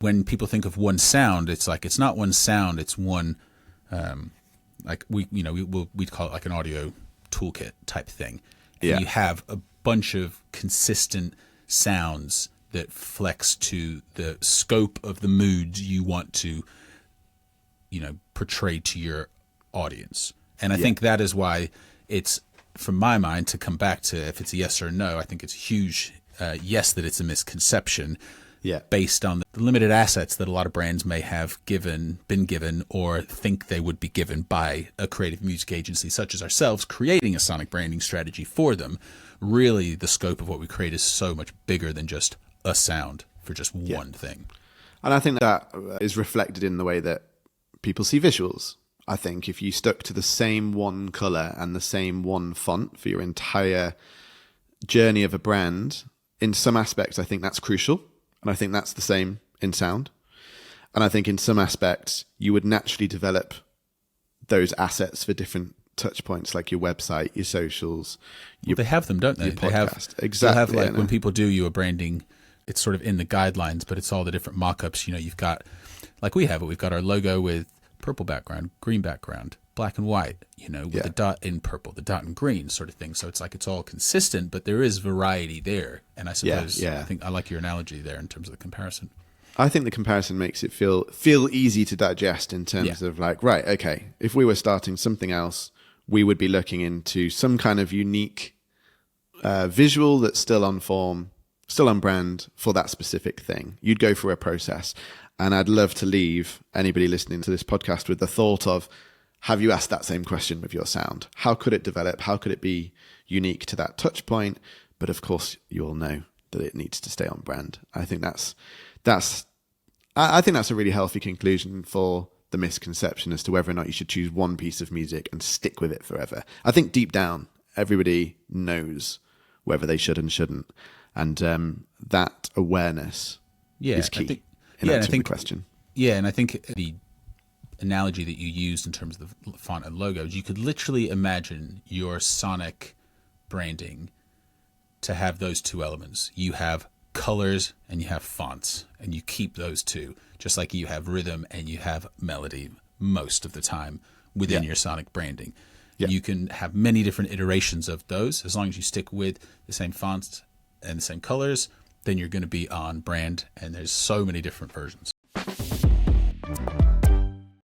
when people think of one sound, it's like, it's not one sound, it's one, like we'd call it like an audio toolkit type thing. And you have a bunch of consistent sounds that flex to the scope of the moods you want to, portray to your audience. And I think that is why it's, from my mind, to come back to if it's a yes or a no, I think it's a huge yes that it's a misconception based on the limited assets that a lot of brands may have been given or think they would be given by a creative music agency such as ourselves creating a sonic branding strategy for them. Really, the scope of what we create is so much bigger than just a sound for just one thing. And I think that is reflected in the way that people see visuals. I think if you stuck to the same one color and the same one font for your entire journey of a brand, in some aspects, I think that's crucial. And I think that's the same in sound. And I think in some aspects, you would naturally develop those assets for different touch points, like your website, your socials. They have them, don't they? Your podcast. Exactly. They have, when people do your branding, it's sort of in the guidelines, but it's all the different mock-ups. You've got, like we have it, we've got our logo with purple background, green background, black and white, with the dot in purple, the dot in green sort of thing. So it's like it's all consistent, but there is variety there. And I suppose I think I like your analogy there in terms of the comparison. I think the comparison makes it feel easy to digest in terms of like, right, okay, if we were starting something else, we would be looking into some kind of unique visual that's still on form, still on brand for that specific thing. You'd go through a process. And I'd love to leave anybody listening to this podcast with the thought of, have you asked that same question with your sound? How could it develop? How could it be unique to that touch point? But of course, you all know that it needs to stay on brand. I think that's a really healthy conclusion for the misconception as to whether or not you should choose one piece of music and stick with it forever. I think deep down, everybody knows whether they should and shouldn't. And that awareness is key. I think question. Yeah, and I think the analogy that you used in terms of the font and logos, you could literally imagine your sonic branding to have those two elements. You have colors and you have fonts, and you keep those two, just like you have rhythm and you have melody most of the time within your sonic branding. You can have many different iterations of those as long as you stick with the same fonts and the same colors. Then you're going to be on brand, and there's so many different versions.